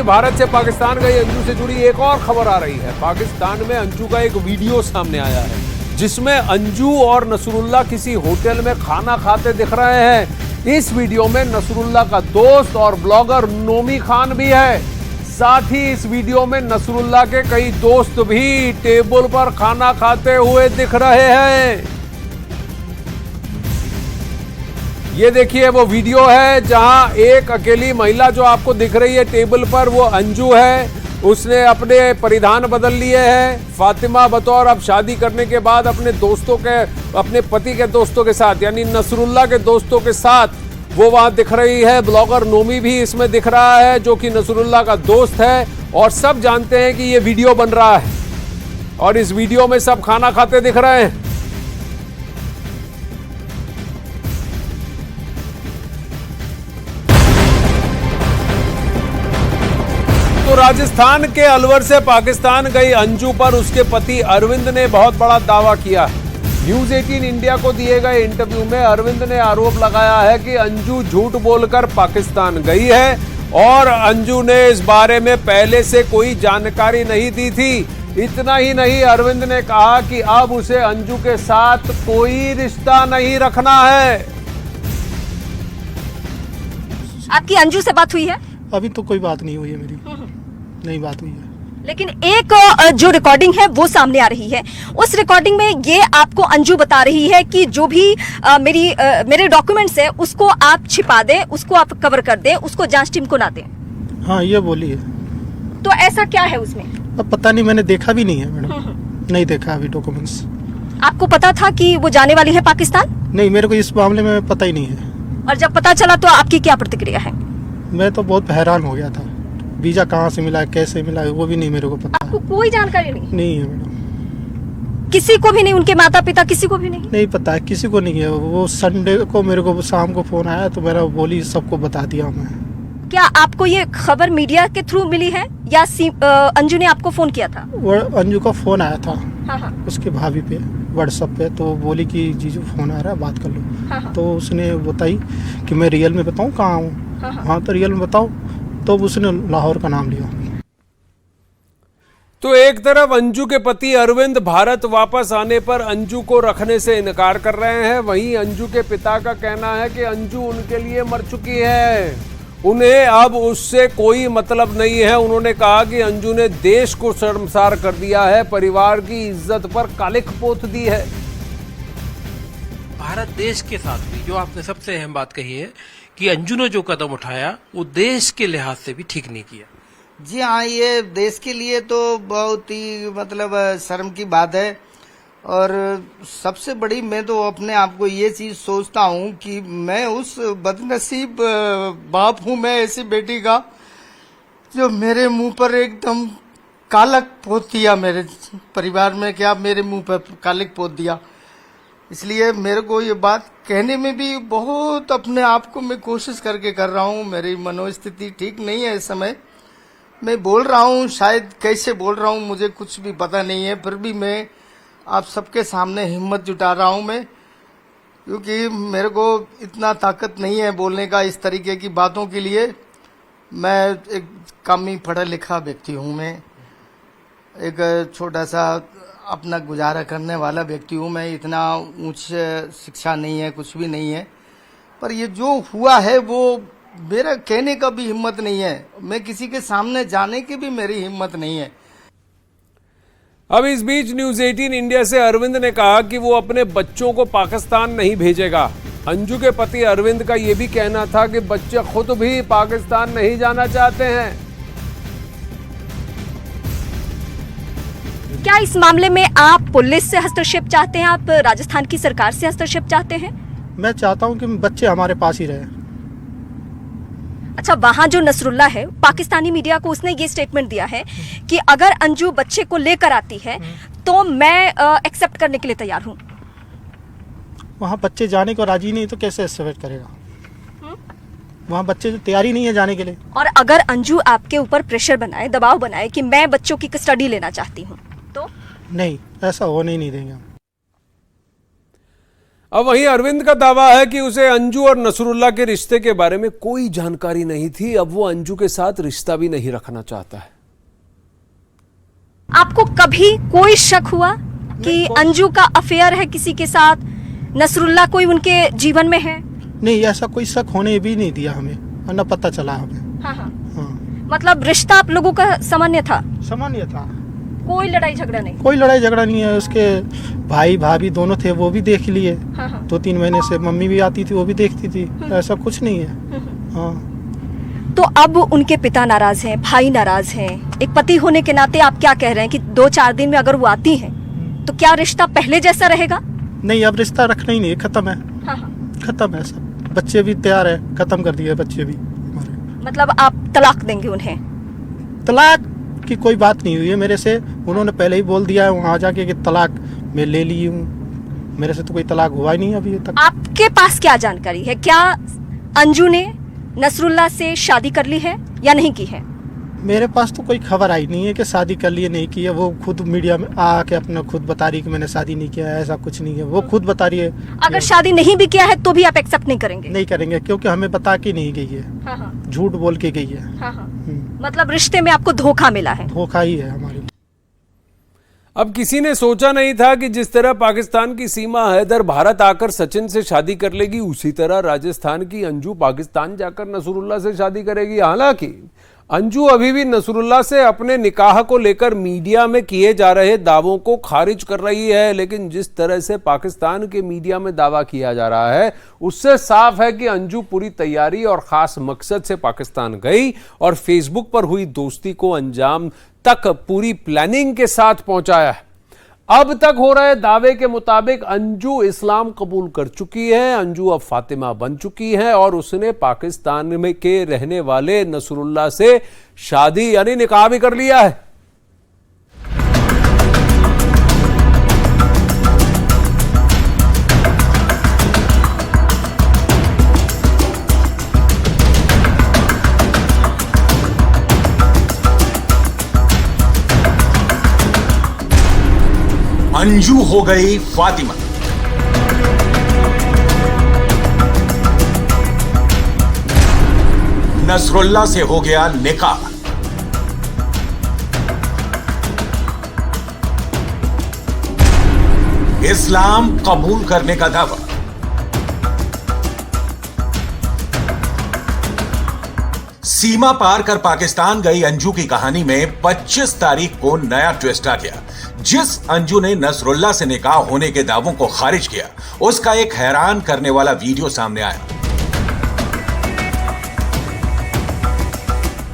भारत से पाकिस्तान गई अंजू से जुड़ी एक और खबर आ रही है। पाकिस्तान में अंजू का एक वीडियो सामने आया है जिसमें अंजू और नसरुल्लाह किसी होटल में खाना खाते दिख रहे हैं। इस वीडियो में नसरुल्लाह का दोस्त और ब्लॉगर नोमी खान भी है। साथ ही इस वीडियो में नसरुल्लाह के कई दोस्त भी टेबल पर खाना खाते हुए दिख रहे हैं। ये देखिए वो वीडियो है जहां एक अकेली महिला जो आपको दिख रही है टेबल पर, वो अंजू है। उसने अपने परिधान बदल लिए हैं। फातिमा बतौर अब शादी करने के बाद अपने पति के दोस्तों के साथ यानी नसरुल्लाह के दोस्तों के साथ वो वहां दिख रही है। ब्लॉगर नोमी भी इसमें दिख रहा है जो कि नसरुल्लाह का दोस्त है और सब जानते हैं कि ये वीडियो बन रहा है और इस वीडियो में सब खाना खाते दिख रहे हैं। तो राजस्थान के अलवर से पाकिस्तान गई अंजू पर उसके पति अरविंद ने बहुत बड़ा दावा किया है। न्यूज 18 इंडिया को दिए गए इंटरव्यू में अरविंद ने आरोप लगाया है कि अंजू झूठ बोलकर पाकिस्तान गई है और अंजू ने इस बारे में पहले से कोई जानकारी नहीं दी थी। इतना ही नहीं, अरविंद ने कहा कि अब उसे अंजू के साथ कोई रिश्ता नहीं रखना है। आपकी अंजू से बात हुई है? अभी तो कोई बात नहीं हुई है मेरी, नहीं बात हुई है। लेकिन एक जो रिकॉर्डिंग है वो सामने आ रही है। उस रिकॉर्डिंग में ये आपको अंजू बता रही है कि जो भी मेरे डॉक्यूमेंट्स है उसको आप छिपा दें, उसको आप कवर कर दें, उसको जांच टीम को ना दें। हाँ ये बोली है। तो ऐसा क्या है उसमें? अब पता नहीं, मैंने देखा भी नहीं है मैडम, नहीं देखा अभी डॉक्यूमेंट्स। आपको पता था कि वो जाने वाली है पाकिस्तान? नहीं, मेरे को इस मामले में पता ही नहीं है। और जब पता चला तो आपकी क्या प्रतिक्रिया है? मैं तो बहुत हैरान हो गया था। वीजा कहाँ से मिला, कैसे मिला, वो भी नहीं मेरे को पता। आपको कोई जानकारी नहीं है मैडम। किसी को भी नहीं? उनके माता पिता किसी को भी नहीं पता है, किसी को नहीं है। वो संडे को मेरे को शाम को फोन आया तो मेरा बोली सबको बता दिया मैं। क्या आपको ये खबर मीडिया के थ्रू मिली है या अंजू ने आपको फोन किया था? वो अंजू का फोन आया था। हाँ। उसके भाभी पे व्हाट्सएप पे, तो बोली कि जीजू फोन आ रहा है, बात कर लो। हाँ। तो उसने बताई कि मैं रियल में बताऊँ कहाँ हूँ। हाँ तो रियल में बताओ, तो उसने लाहौर का नाम लिया। तो एक तरफ अंजू के पति अरविंद भारत वापस आने पर अंजू को रखने से इनकार कर रहे हैं, वहीं अंजू के पिता का कहना है कि अंजू उनके लिए मर चुकी है, उन्हें अब उससे कोई मतलब नहीं है। उन्होंने कहा कि अंजू ने देश को शर्मसार कर दिया है, परिवार की इज्जत पर कालिख पोत दी है। भारत देश के साथ भी जो आपने सबसे अहम बात कही है कि अंजू ने जो कदम उठाया वो देश के लिहाज से भी ठीक नहीं किया। जी हाँ, ये देश के लिए तो बहुत ही शर्म की बात है। और सबसे बड़ी मैं तो अपने आप को ये चीज सोचता हूँ कि मैं उस बदनसीब बाप हूँ, मैं ऐसी बेटी का जो मेरे मुंह पर एकदम कालक पोत दिया, मेरे परिवार में क्या मेरे मुंह पर कालिक पोत दिया। इसलिए मेरे को ये बात कहने में भी बहुत अपने आप को मैं कोशिश करके कर रहा हूँ। मेरी मनोस्थिति ठीक नहीं है इस समय। मैं बोल रहा हूँ, शायद कैसे बोल रहा हूँ मुझे कुछ भी पता नहीं है, फिर भी मैं आप सबके सामने हिम्मत जुटा रहा हूँ मैं, क्योंकि मेरे को इतना ताकत नहीं है बोलने का इस तरीके की बातों के लिए। मैं एक कम ही पढ़ा लिखा व्यक्ति हूँ, मैं एक छोटा सा अपना गुजारा करने वाला व्यक्ति हूँ। मैं इतना उच्च शिक्षा नहीं है, कुछ भी नहीं है, पर ये जो हुआ है वो मेरा कहने का भी हिम्मत नहीं है, मैं किसी के सामने जाने की भी मेरी हिम्मत नहीं है। अब इस बीच न्यूज 18 इंडिया से अरविंद ने कहा कि वो अपने बच्चों को पाकिस्तान नहीं भेजेगा। अंजू के पति अरविंद का यह भी कहना था कि बच्चे खुद भी पाकिस्तान नहीं जाना चाहते हैं। क्या इस मामले में आप पुलिस से हस्तक्षेप चाहते हैं? आप राजस्थान की सरकार से हस्तक्षेप चाहते हैं? मैं चाहता हूँ कि बच्चे हमारे पास ही रहे। अच्छा, वहाँ जो नसरुल्लाह है, पाकिस्तानी मीडिया को उसने ये स्टेटमेंट दिया है कि अगर अंजू बच्चे को लेकर आती है तो मैं एक्सेप्ट करने के लिए तैयार हूँ। वहाँ बच्चे जाने को राजी नहीं तो कैसे एक्सेप्ट करेगा? वहाँ बच्चे तो तैयारी नहीं है जाने के लिए। और अगर अंजू आपके ऊपर प्रेशर बनाए, दबाव बनाए कि मैं बच्चों की कस्टडी लेना चाहती हूँ तो? नहीं, ऐसा होने ही नहीं देंगे हम। अब वहीं अरविंद का दावा है कि उसे अंजू और नसरुल्लाह के रिश्ते के बारे में कोई जानकारी नहीं थी। अब वो अंजू के साथ रिश्ता भी नहीं रखना चाहता है। आपको कभी कोई शक हुआ कि अंजू का अफेयर है किसी के साथ, नसरुल्लाह कोई उनके जीवन में है? नहीं, ऐसा कोई शक होने भी नहीं दिया हमें, और न पता चला हमें। हाँ हाँ। हाँ, मतलब रिश्ता आप लोगों का सामान्य था, सामान्य था, कोई लड़ाई झगड़ा नहीं? कोई लड़ाई झगड़ा नहीं है। उसके भाई भाभी दोनों थे, वो भी देख लिए। हाँ हाँ। 2-3 महीने से मम्मी भी आती थी, वो भी देखती थी। ऐसा कुछ नहीं है। हाँ, तो अब उनके पिता नाराज हैं, भाई नाराज हैं, एक पति होने के नाते आप क्या कह रहे हैं कि 2-4 दिन में अगर वो आती हैं तो क्या रिश्ता पहले जैसा रहेगा? नहीं, अब रिश्ता रखना ही नहीं है, खत्म है। हाँ हाँ। खत्म है सब। बच्चे भी तैयार है, खत्म कर दिए बच्चे भी हमारे। मतलब आप तलाक देंगे उन्हें? तलाक की कोई बात नहीं हुई है मेरे से। उन्होंने पहले ही बोल दिया है वहाँ जाके कि तलाक मैं ले ली हूँ। मेरे से तो कोई तलाक हुआ ही नहीं अभी तक। आपके पास क्या जानकारी है, क्या अंजू ने नसरुल्लाह से शादी कर ली है या नहीं की है? मेरे पास तो कोई खबर आई नहीं है कि शादी कर ली है नहीं की है। वो खुद मीडिया में आके अपना खुद बता रही कि मैंने शादी नहीं किया है, ऐसा कुछ नहीं है। वो खुद बता रही है। अगर शादी नहीं भी किया है तो भी आप एक्सेप्ट नहीं करेंगे? नहीं करेंगे, क्योंकि हमें बता के नहीं गई है। हाँ हाँ। झूठ बोल के गई है। हाँ हाँ। मतलब रिश्ते में आपको धोखा मिला है? धोखा ही है हमारे। अब किसी ने सोचा नहीं था कि जिस तरह पाकिस्तान की सीमा हैदर भारत आकर सचिन से शादी कर लेगी, उसी तरह राजस्थान की अंजू पाकिस्तान जाकर नसरुल्लाह से शादी करेगी। हालांकि अंजू अभी भी नसरुल्लाह से अपने निकाह को लेकर मीडिया में किए जा रहे दावों को खारिज कर रही है, लेकिन जिस तरह से पाकिस्तान के मीडिया में दावा किया जा रहा है उससे साफ है कि अंजू पूरी तैयारी और खास मकसद से पाकिस्तान गई और फेसबुक पर हुई दोस्ती को अंजाम तक पूरी प्लानिंग के साथ पहुंचाया है। अब तक हो रहे दावे के मुताबिक अंजू इस्लाम कबूल कर चुकी है। अंजू अब फातिमा बन चुकी है और उसने पाकिस्तान में के रहने वाले नसरुल्लाह से शादी यानी निकाह भी कर लिया है। अंजू हो गई फातिमा। नसरुल्लाह से हो गया निकाह। इस्लाम कबूल करने का दावा। सीमा पार कर पाकिस्तान गई अंजू की कहानी में 25 तारीख को नया ट्विस्ट आ गया। जिस अंजू ने नसरुल्लाह से निकाह होने के दावों को खारिज किया, उसका एक हैरान करने वाला वीडियो सामने आया।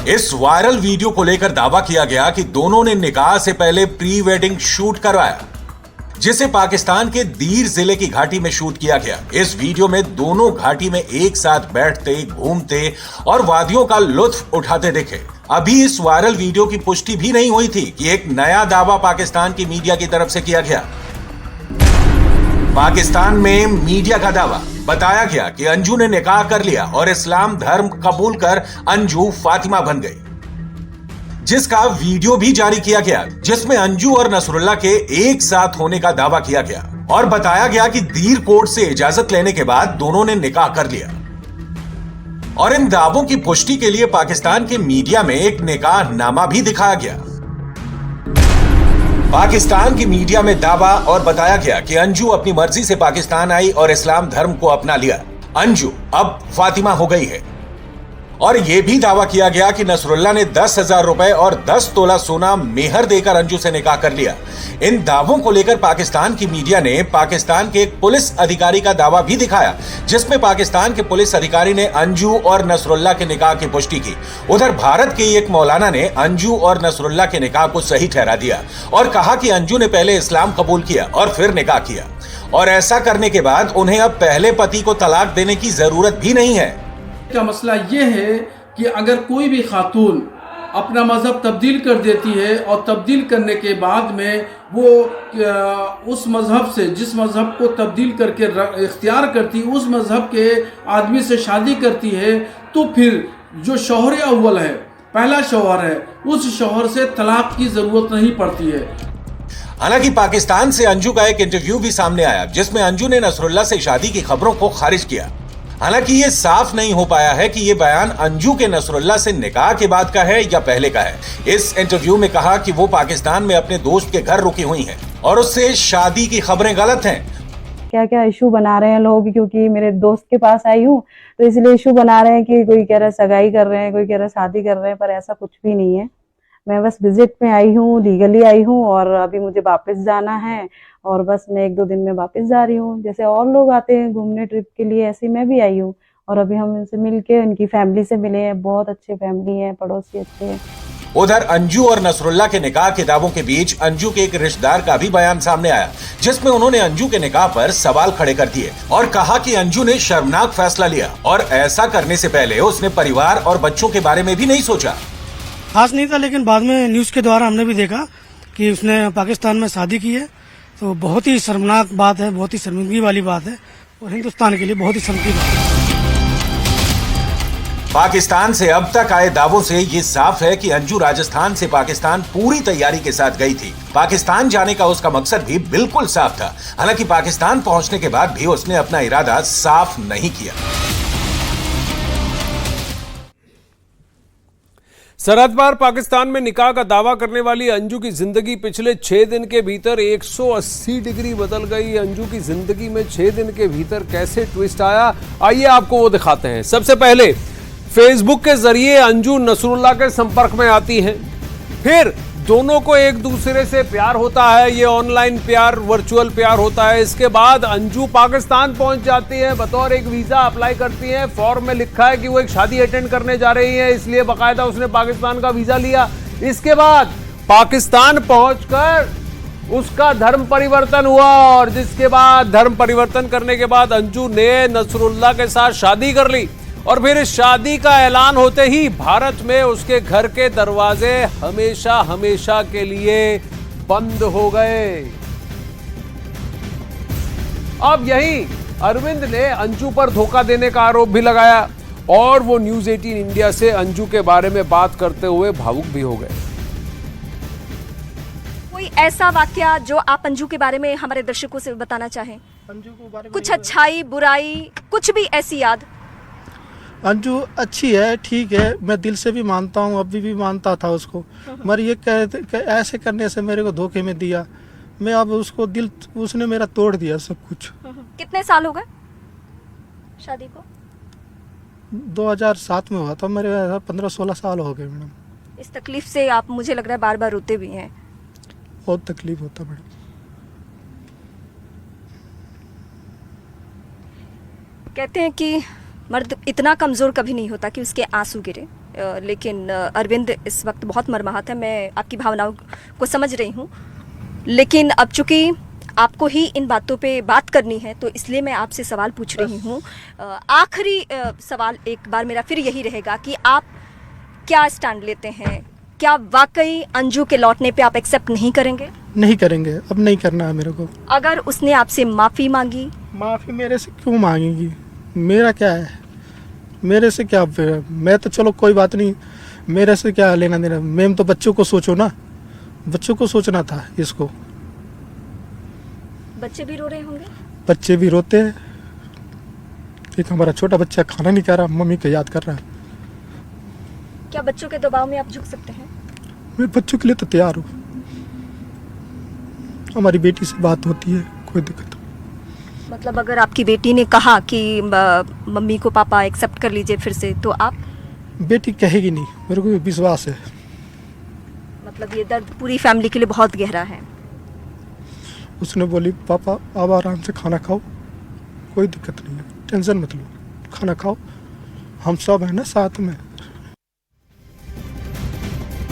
इस वायरल वीडियो को लेकर दावा किया गया कि दोनों ने निकाह से पहले प्री वेडिंग शूट करवाया, जिसे पाकिस्तान के दीर जिले की घाटी में शूट किया गया। इस वीडियो में दोनों घाटी में एक साथ बैठते, घूमते और वादियों का लुत्फ उठाते दिखे। अभी इस वायरल वीडियो की पुष्टि भी नहीं हुई थी कि एक नया दावा पाकिस्तान की मीडिया की तरफ से किया गया। पाकिस्तान में मीडिया का दावा बताया गया कि अंजू ने निकाह कर लिया और इस्लाम धर्म कबूल कर अंजू फातिमा बन गई, जिसका वीडियो भी जारी किया गया, जिसमें अंजू और नसरुल्लाह के एक साथ होने का दावा किया गया और बताया गया कि दीर कोर्ट से इजाजत लेने के बाद दोनों ने निकाह कर लिया। और इन दावों की पुष्टि के लिए पाकिस्तान के मीडिया में एक निकाह नामा भी दिखाया गया। पाकिस्तान की मीडिया में दावा और बताया गया कि अंजू अपनी मर्जी से पाकिस्तान आई और इस्लाम धर्म को अपना लिया। अंजू अब फातिमा हो गई है। और यह भी दावा किया गया कि नसरुल्लाह ने 10,000 रुपए और 10 तोला सोना मेहर देकर अंजू से निकाह कर लिया। इन दावों को लेकर पाकिस्तान की मीडिया ने पाकिस्तान के एक पुलिस अधिकारी का दावा भी दिखाया, जिसमें पाकिस्तान के पुलिस अधिकारी ने अंजू और नसरुल्लाह के निकाह की पुष्टि की। उधर भारत के एक मौलाना ने अंजू और नसरुल्लाह के निकाह को सही ठहरा दिया और कहा कि अंजू ने पहले इस्लाम कबूल किया और फिर निकाह किया, और ऐसा करने के बाद उन्हें अब पहले पति को तलाक देने की जरूरत भी नहीं है। का मसला ये है कि अगर कोई भी खातून अपना मज़हब तब्दील कर देती है और तब्दील करने के बाद में वो उस मज़हब से, जिस मज़हब को तब्दील करके इख्तियार करती, उस मज़हब के आदमी से शादी करती है, तो फिर जो शौहर अव्वल है, पहला शौहर है, उस शौहर से तलाक की ज़रूरत नहीं पड़ती है। हालांकि पाकिस्तान से अंजू का एक इंटरव्यू भी सामने आया जिसमें अंजू ने नसरुल्लाह से शादी की खबरों को खारिज किया। हालांकि ये साफ नहीं हो पाया है कि ये बयान अंजू के नसरुल्लाह से निकाह के बाद का है या पहले का है। इस इंटरव्यू में कहा कि वो पाकिस्तान में अपने दोस्त के घर रुकी हुई हैं और उससे शादी की खबरें गलत हैं। क्या क्या इशू बना रहे हैं लोग, क्योंकि मेरे दोस्त के पास आई हूँ तो इसलिए इशू बना रहे हैं कि कोई कह रहा है सगाई कर रहे हैं, कोई कह रहा है शादी कर रहे हैं, पर ऐसा कुछ भी नहीं है। मैं बस विजिट में आई हूँ, लीगली आई हूँ और अभी मुझे वापस जाना है और बस मैं 1-2 दिन में वापस जा रही हूँ। जैसे और लोग आते हैं घूमने ट्रिप के लिए, ऐसे मैं भी आई हूँ और अभी हम इनसे मिलके उनकी फैमिली से मिले हैं। बहुत अच्छे फैमिली है, पड़ोसी अच्छे हैं। उधर अंजू और नसरुल्लाह के निकाह के दावों के बीच अंजू के एक रिश्तेदार का भी बयान सामने आया जिसमें उन्होंने अंजू के निकाह पर सवाल खड़े कर दिए और कहा कि अंजू ने शर्मनाक फैसला लिया और ऐसा करने से पहले उसने परिवार और बच्चों के बारे में भी नहीं सोचा। खास नहीं था, लेकिन बाद में न्यूज के द्वारा हमने भी देखा कि उसने पाकिस्तान में शादी की है, तो बहुत ही शर्मनाक बात है, बहुत ही शर्मिंदगी वाली बात है और हिंदुस्तान के लिए बहुत ही शर्म की बात है। पाकिस्तान से अब तक आए दावों से ये साफ है कि अंजू राजस्थान से पाकिस्तान पूरी तैयारी के साथ गई थी। पाकिस्तान जाने का उसका मकसद भी बिल्कुल साफ था। हालांकि पाकिस्तान पहुंचने के बाद भी उसने अपना इरादा साफ नहीं किया। सरहद पार पाकिस्तान में निकाह का दावा करने वाली अंजू की जिंदगी पिछले 6 दिन के भीतर 180 डिग्री बदल गई। अंजू की जिंदगी में 6 दिन के भीतर कैसे ट्विस्ट आया, आइए आपको वो दिखाते हैं। सबसे पहले फेसबुक के जरिए अंजू नसरुल्लाह के संपर्क में आती हैं, फिर दोनों को एक दूसरे से प्यार होता है। ये ऑनलाइन प्यार, वर्चुअल प्यार होता है। इसके बाद अंजू पाकिस्तान पहुंच जाती है, बतौर एक वीजा अप्लाई करती है। फॉर्म में लिखा है कि वो एक शादी अटेंड करने जा रही है, इसलिए बाकायदा उसने पाकिस्तान का वीजा लिया। इसके बाद पाकिस्तान पहुंचकर उसका धर्म परिवर्तन हुआ और जिसके बाद धर्म परिवर्तन करने के बाद अंजू ने नसरुल्लाह के साथ शादी कर ली और फिर इस शादी का ऐलान होते ही भारत में उसके घर के दरवाजे हमेशा हमेशा के लिए बंद हो गए। अब यही अरविंद ने अंजू पर धोखा देने का आरोप भी लगाया और वो न्यूज़ 18 इंडिया से अंजू के बारे में बात करते हुए भावुक भी हो गए। कोई ऐसा वाकया जो आप अंजू के बारे में हमारे दर्शकों से बताना चाहें? अंजू के बारे में कुछ अच्छाई, बुराई, कुछ भी ऐसी याद? अंजू अच्छी है, ठीक है, मैं दिल से भी मानता हूँ, अभी भी मानता था उसको, मगर ये ऐसे करने से मेरे को धोखे में दिया। मैं अब उसको दिल, उसने मेरा तोड़ दिया सब कुछ। कितने साल हो गए शादी को? 2007 में हुआ था, मेरे 15-16 साल हो गए मैडम। इस तकलीफ से आप, मुझे लग रहा है, बार बार रोते भी हैं। बहुत तकलीफ होता मैडम। कहते हैं कि मर्द इतना कमज़ोर कभी नहीं होता कि उसके आंसू गिरे, लेकिन अरविंद इस वक्त बहुत मर्माहत है। मैं आपकी भावनाओं को समझ रही हूँ, लेकिन अब चूंकि आपको ही इन बातों पे बात करनी है तो इसलिए मैं आपसे सवाल पूछ रही हूँ। आखिरी सवाल एक बार मेरा फिर यही रहेगा कि आप क्या स्टैंड लेते हैं? क्या वाकई अंजू के लौटने पे आप एक्सेप्ट नहीं करेंगे? नहीं करेंगे, अब नहीं करना है मेरे को। अगर उसने आपसे माफ़ी मांगी? माफ़ी मेरे से क्यों मांगेगी? मेरा क्या है, मेरे से क्या? मैं तो चलो कोई बात नहीं, मेरे से क्या लेना देना। मैम तो बच्चों को सोचो ना, बच्चों को सोचना था इसको। बच्चे भी रो रहे होंगे? बच्चे भी रोते हैं। एक हमारा छोटा बच्चा खाना नहीं खा रहा, मम्मी को याद कर रहा है। क्या बच्चों के दबाव में आप झुक सकते हैं? मैं बच्चों के लिए तो तैयार हूँ। हमारी बेटी से बात होती है, कोई दिक्कत नहीं। मतलब अगर आपकी बेटी ने कहा कि मम्मी को पापा एक्सेप्ट कर लीजिए फिर से, तो आप? बेटी कहेगी नहीं, मेरे को विश्वास है। मतलब ये दर्द पूरी फैमिली के लिए बहुत गहरा है। उसने बोली पापा आप आराम से खाना खाओ, कोई दिक्कत नहीं है, टेंशन मत लो, खाना खाओ, हम सब है ना साथ में।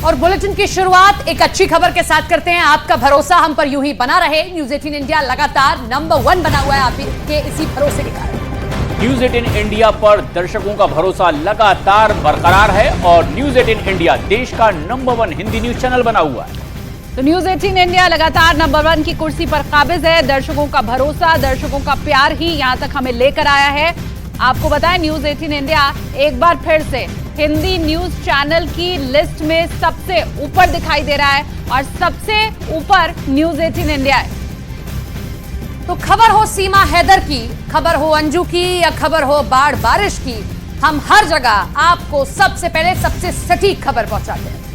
और बुलेटिन की शुरुआत एक अच्छी खबर के साथ करते हैं। आपका भरोसा हम पर यूं ही बना रहे। न्यूज़ 18 इंडिया लगातार नंबर 1 बना हुआ है आपके इसी भरोसे के कारण। न्यूज़ 18 इंडिया पर दर्शकों का भरोसा लगातार बरकरार है और न्यूज़ 18 इंडिया देश का नंबर 1 हिंदी न्यूज चैनल बना हुआ है। तो न्यूज़ 18 इंडिया लगातार नंबर 1 की कुर्सी पर काबिज है। दर्शकों का भरोसा, दर्शकों का प्यार ही यहां तक हमें लेकर आया है। आपको बताएं, न्यूज़ 18 इंडिया एक बार फिर से हिंदी न्यूज चैनल की लिस्ट में सबसे ऊपर दिखाई दे रहा है और सबसे ऊपर न्यूज 18 इंडिया है। तो खबर हो सीमा हैदर की, खबर हो अंजू की या खबर हो बाढ़ बारिश की, हम हर जगह आपको सबसे पहले सबसे सटीक खबर पहुंचाते हैं।